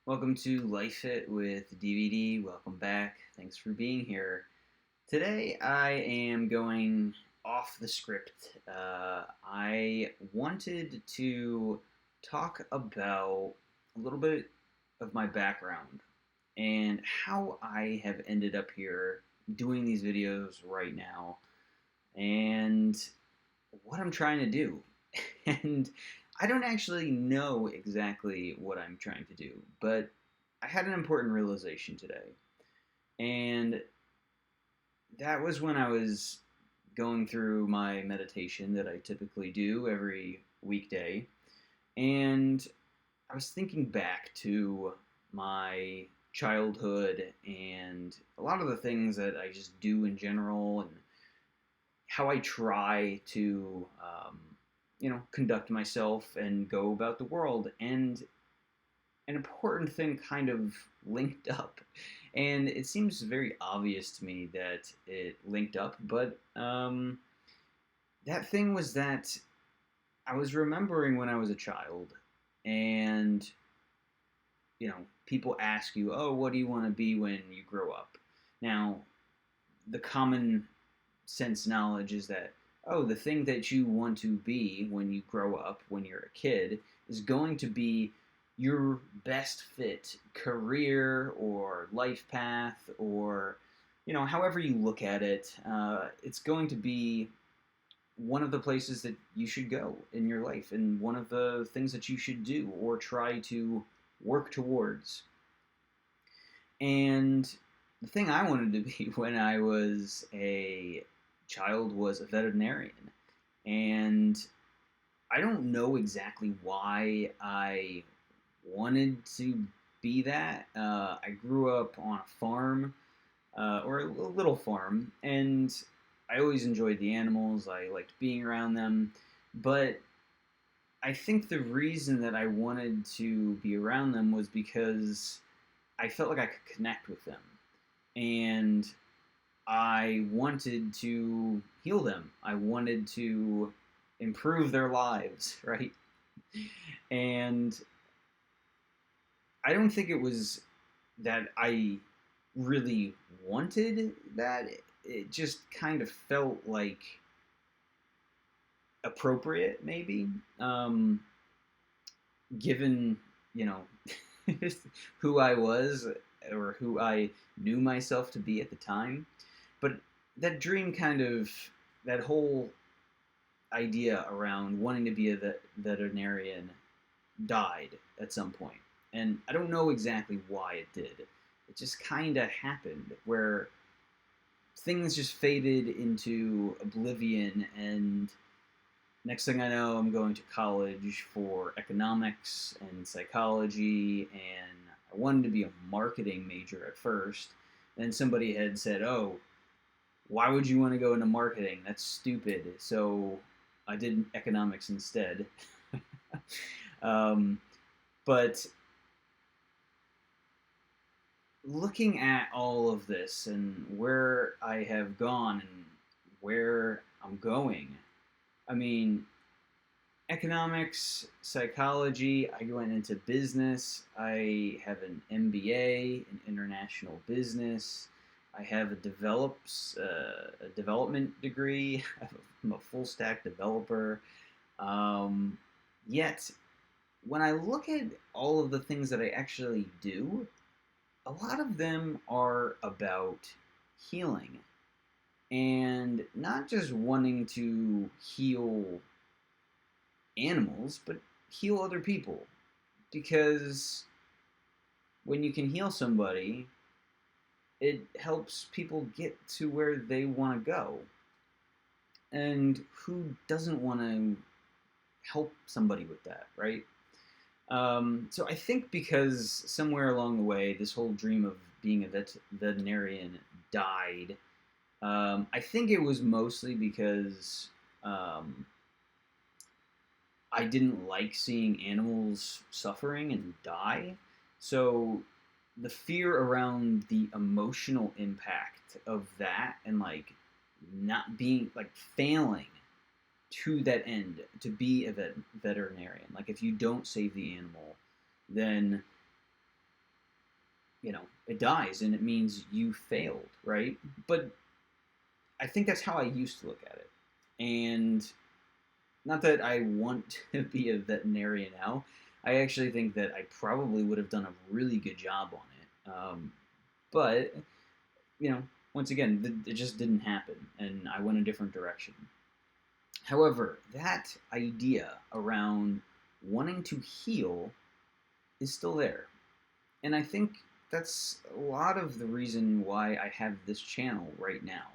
Welcome to Life It with DVD. Welcome back. Thanks for being here. Today I am going off the script. I wanted to talk about a little bit of my background and how I have ended up here doing these videos right now and what I'm trying to do. And I don't actually know exactly what I'm trying to do, but I had an important realization today. And that was when I was going through my meditation that I typically do every weekday. And I was thinking back to my childhood and a lot of the things that I just do in general and how I try to, conduct myself and go about the world. And an important thing kind of linked up. And it seems very obvious to me that it linked up, but that thing was that I was remembering when I was a child, and people ask you, "Oh, what do you want to be when you grow up?" Now, the common sense knowledge is that, oh, the thing that you want to be when you grow up, when you're a kid, is going to be your best fit career or life path, or however you look at it. It's going to be one of the places that you should go in your life and one of the things that you should do or try to work towards. And the thing I wanted to be when I was a child was a veterinarian. And I don't know exactly why I wanted to be that. I grew up on a farm, or a little farm, and I always enjoyed the animals. I liked being around them. But I think the reason that I wanted to be around them was because I felt like I could connect with them. And I wanted to heal them. I wanted to improve their lives, right? And I don't think it was that I really wanted that. It just kind of felt like appropriate, maybe, given, you know, who I was or who I knew myself to be at the time. But that dream kind of, that whole idea around wanting to be a veterinarian died at some point. And I don't know exactly why it did. It just kind of happened where things just faded into oblivion. And next thing I know, I'm going to college for economics and psychology. And I wanted to be a marketing major at first. Then somebody had said, "Oh, why would you want to go into marketing? That's stupid." So I did economics instead. um, but looking at all of this and where I have gone and where I'm going, I mean, economics, psychology, I went into business. I have an MBA in international business. I have a development degree. I'm a full stack developer. Um, Yet, when I look at all of the things that I actually do, a lot of them are about healing and not just wanting to heal animals, but heal other people. Because when you can heal somebody, it helps people get to where they want to go. And who doesn't want to help somebody with that, right? So I think because somewhere along the way, this whole dream of being a veterinarian died. I think it was mostly because I didn't like seeing animals suffering and die. So the fear around the emotional impact of that and like not being like failing to that end to be a veterinarian. Like if you don't save the animal, then it dies and it means you failed, right? But I think that's how I used to look at it. And not that I want to be a veterinarian now. I actually think that I probably would have done a really good job on it. But, you know, once again, it just didn't happen, and I went a different direction. However, that idea around wanting to heal is still there. And I think that's a lot of the reason why I have this channel right now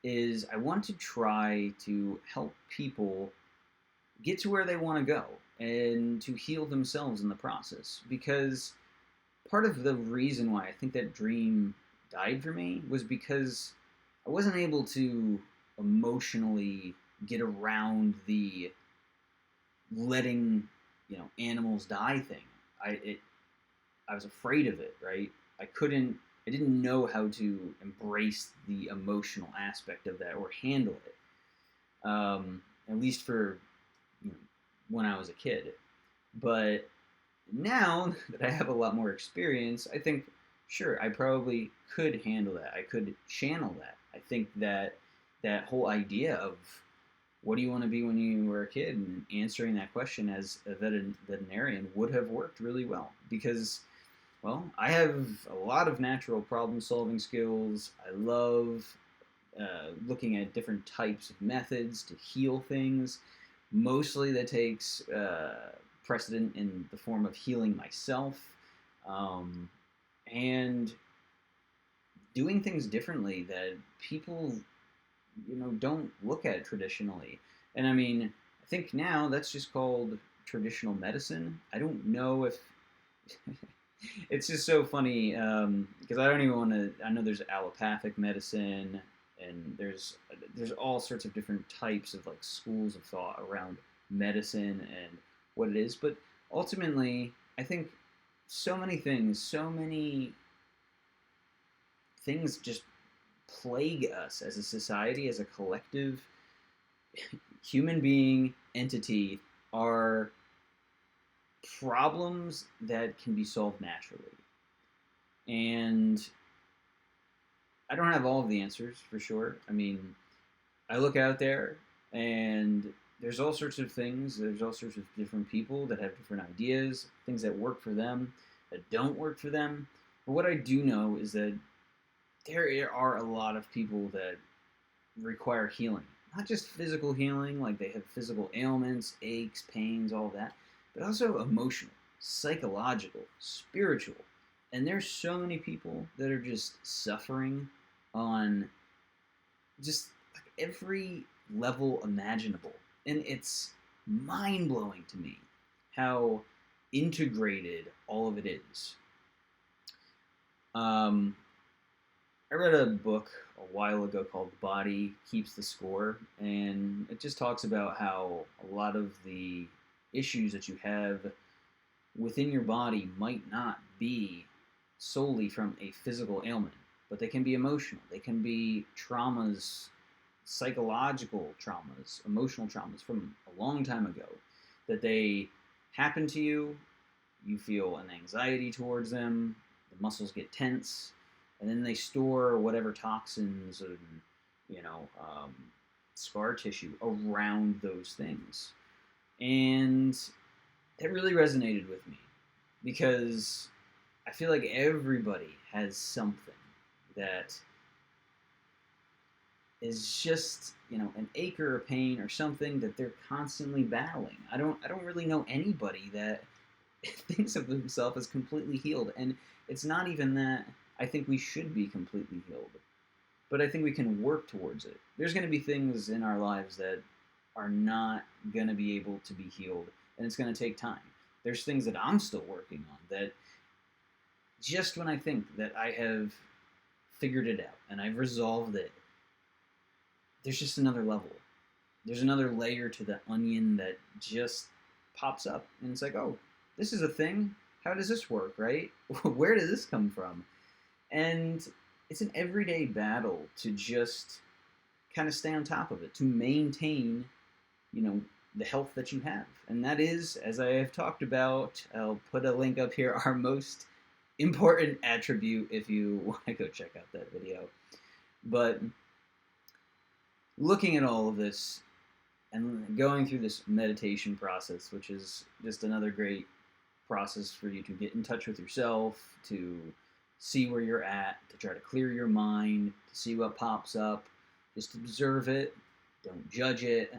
is I want to try to help people get to where they want to go and to heal themselves in the process. Because part of the reason why I think that dream died for me was because I wasn't able to emotionally get around the letting animals die thing. I was afraid of it, right? I didn't know how to embrace the emotional aspect of that or handle it. At least for when I was a kid. But now that I have a lot more experience, I think, sure, I probably could handle that. I could channel that. I think that that whole idea of what do you want to be when you were a kid and answering that question as a veterinarian would have worked really well because, well, I have a lot of natural problem solving skills. I love looking at different types of methods to heal things. Mostly that takes precedent in the form of healing myself and doing things differently that people don't look at traditionally. And I mean, I think now that's just called traditional medicine. I don't know if it's just so funny because I don't even want to. I know there's allopathic medicine, and there's all sorts of different types of like schools of thought around medicine and what it is. But ultimately, I think so many things just plague us as a society, as a collective human being entity, are problems that can be solved naturally. And I don't have all of the answers for sure. I mean, I look out there and there's all sorts of things. There's all sorts of different people that have different ideas, things that work for them, that don't work for them. But what I do know is that there are a lot of people that require healing. Not just physical healing, like they have physical ailments, aches, pains, all that, but also emotional, psychological, spiritual. And there's so many people that are just suffering on just like every level imaginable. And it's mind blowing to me how integrated all of it is. Um, I read a book a while ago called The Body Keeps the Score, and it just talks about how a lot of the issues that you have within your body might not be solely from a physical ailment, but they can be emotional. They can be traumas, psychological traumas, emotional traumas from a long time ago that they happen to you, you feel an anxiety towards them, the muscles get tense, and then they store whatever toxins and scar tissue around those things. And that really resonated with me because I feel like everybody has something that is just an ache or a pain or something that they're constantly battling. I don't really know anybody that thinks of themselves as completely healed, and it's not even that I think we should be completely healed, but I think we can work towards it. There's going to be things in our lives that are not going to be able to be healed, and it's going to take time. There's things that I'm still working on that just when I think that I have figured it out and I've resolved it, there's just another level. There's another layer to the onion that just pops up, and it's like, oh, this is a thing. How does this work, right? Where did this come from? And it's an everyday battle to just kind of stay on top of it, to maintain, the health that you have. And that is, as I have talked about, I'll put a link up here, our most important attribute if you want to go check out that video. But looking at all of this and going through this meditation process, which is just another great process for you to get in touch with yourself, to see where you're at, to try to clear your mind, to see what pops up, just observe it, don't judge it,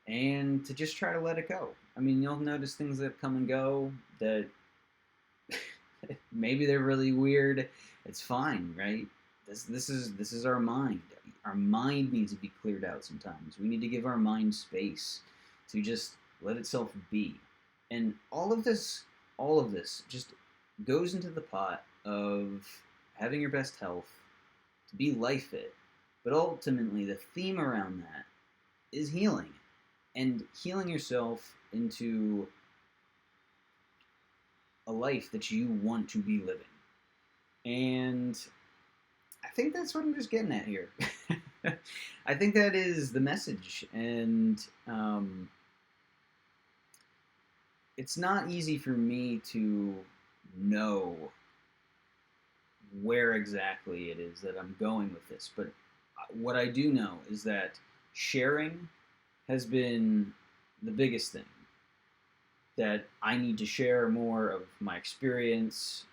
and to just try to let it go. I mean, you'll notice things that come and go that maybe they're really weird. It's fine, right? This is our mind. Our mind needs to be cleared out sometimes. We need to give our mind space to just let itself be. And all of this just goes into the pot of having your best health, to be life fit. But ultimately the theme around that is healing. And healing yourself into a life that you want to be living. And I think that's what I'm just getting at here. I think that is the message. And it's not easy for me to know where exactly it is that I'm going with this. But what I do know is that sharing has been the biggest thing. That I need to share more of my experience,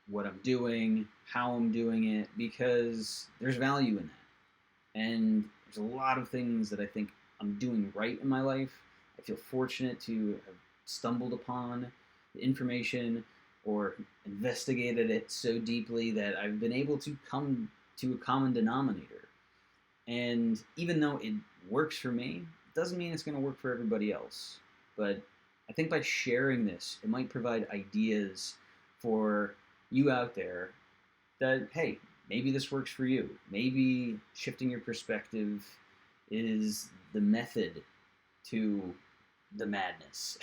what I'm doing, how I'm doing it, because there's value in that. And there's a lot of things that I think I'm doing right in my life. I feel fortunate to have stumbled upon the information or investigated it so deeply that I've been able to come to a common denominator. And even though it works for me, it doesn't mean it's going to work for everybody else. But I think by sharing this, it might provide ideas for you out there that, hey, maybe this works for you. Maybe shifting your perspective is the method to the madness.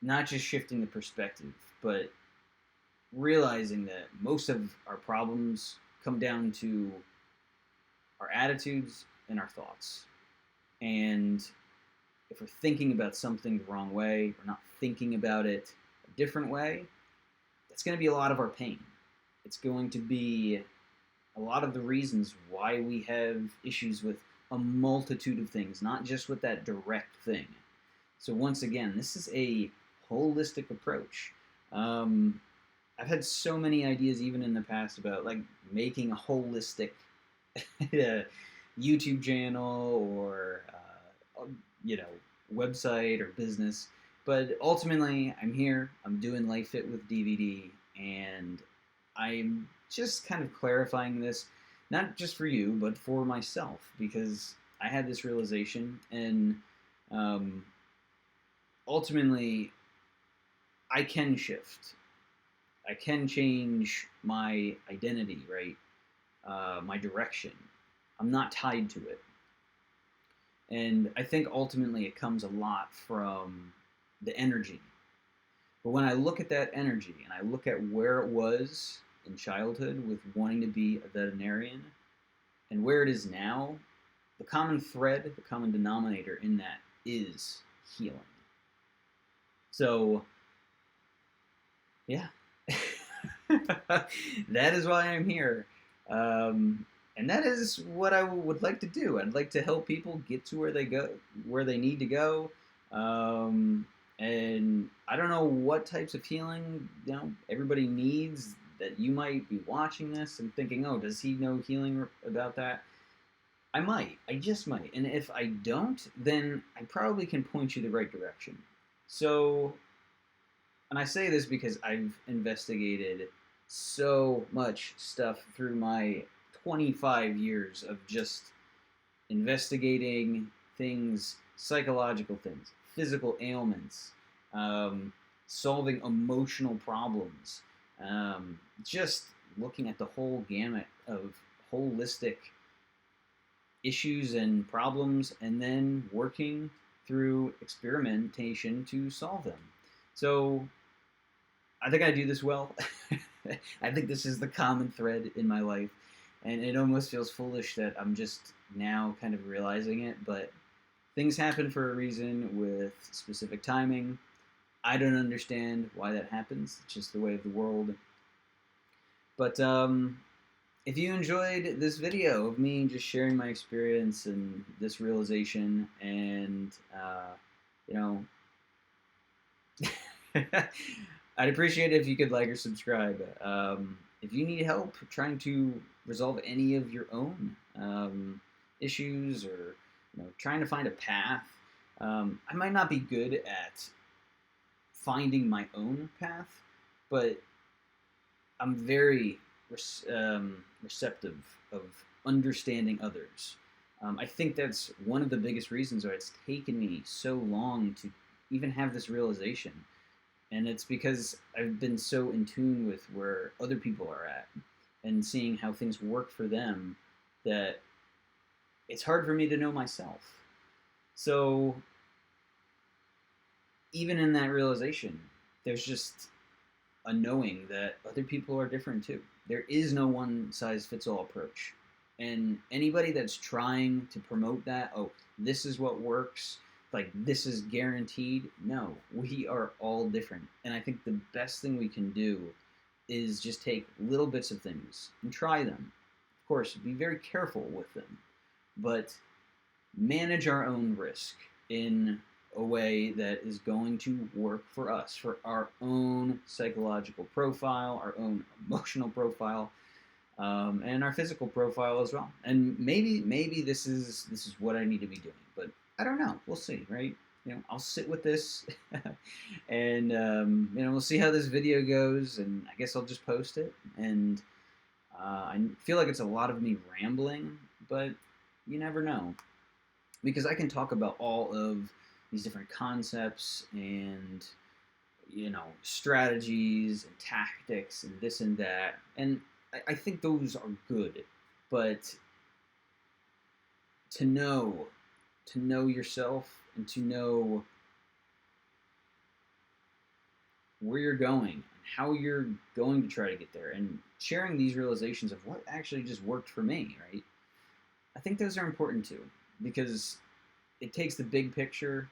Not just shifting the perspective, but realizing that most of our problems come down to our attitudes and our thoughts. And if we're thinking about something the wrong way, or not thinking about it a different way, that's going to be a lot of our pain. It's going to be a lot of the reasons why we have issues with a multitude of things, not just with that direct thing. So once again, this is a holistic approach. I've had so many ideas even in the past about like making a holistic YouTube channel or website or business, but ultimately I'm here. I'm doing Life Fit with DVD, and I'm just kind of clarifying this, not just for you, but for myself, because I had this realization, and ultimately I can shift. I can change my identity, right? My direction. I'm not tied to it. And I think ultimately it comes a lot from the energy. But when I look at that energy and I look at where it was in childhood with wanting to be a veterinarian and where it is now, the common thread, the common denominator in that is healing. So, yeah. That is why I'm here. And that is what I would like to do. I'd like to help people get to where they need to go. And I don't know what types of healing, everybody needs, that you might be watching this and thinking, oh, does he know healing about that? I might. I just might. And if I don't, then I probably can point you the right direction. So, and I say this because I've investigated so much stuff through my 25 years of just investigating things, psychological things, physical ailments, solving emotional problems, just looking at the whole gamut of holistic issues and problems, and then working through experimentation to solve them. So I think I do this well. I think this is the common thread in my life, and it almost feels foolish that I'm just now kind of realizing it, but things happen for a reason with specific timing, I don't understand why that happens. It's just the way of the world. But if you enjoyed this video of me just sharing my experience and this realization, and you know, I'd appreciate it if you could like or subscribe. If you need help trying to resolve any of your own issues, or trying to find a path, I might not be good at finding my own path, but I'm very receptive of understanding others. I think that's one of the biggest reasons why it's taken me so long to even have this realization. And it's because I've been so in tune with where other people are at and seeing how things work for them that it's hard for me to know myself. So even in that realization, there's just a knowing that other people are different too. There is no one size fits all approach. And anybody that's trying to promote that, oh, this is what works, like this is guaranteed, no, we are all different. And I think the best thing we can do is just take little bits of things and try them. Of course, be very careful with them, but manage our own risk in a way that is going to work for us, for our own psychological profile, our own emotional profile, and our physical profile as well. And maybe this is what I need to be doing, but I don't know. We'll see, right? I'll sit with this, and we'll see how this video goes, and I guess I'll just post it. And I feel like it's a lot of me rambling, but you never know, because I can talk about all of these different concepts and strategies and tactics and this and that, and I think those are good, but to know yourself and to know where you're going and how you're going to try to get there, and sharing these realizations of what actually just worked for me, right? I think those are important too, because it takes the big picture,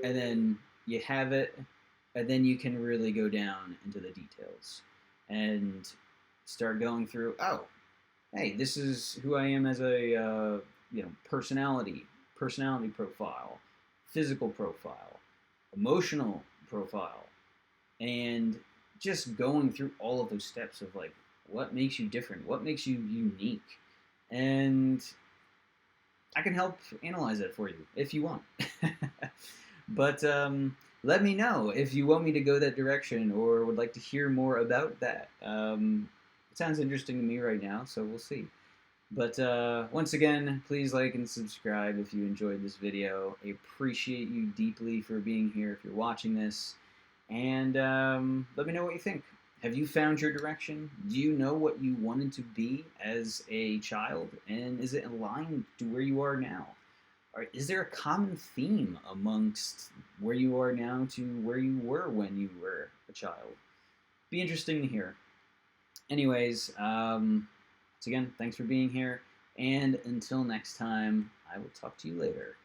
and then you have it, and then you can really go down into the details and start going through, oh, hey, this is who I am as a personality profile, physical profile, emotional profile, and just going through all of those steps of like what makes you different, what makes you unique, and I can help analyze that for you if you want. But let me know if you want me to go that direction or would like to hear more about that. It sounds interesting to me right now, so we'll see. But once again, please like and subscribe if you enjoyed this video. I appreciate you deeply for being here if you're watching this. And let me know what you think. Have you found your direction? Do you know what you wanted to be as a child? And is it aligned to where you are now? Or is there a common theme amongst where you are now to where you were when you were a child? Be interesting to hear. Anyways, once again, thanks for being here. And until next time, I will talk to you later.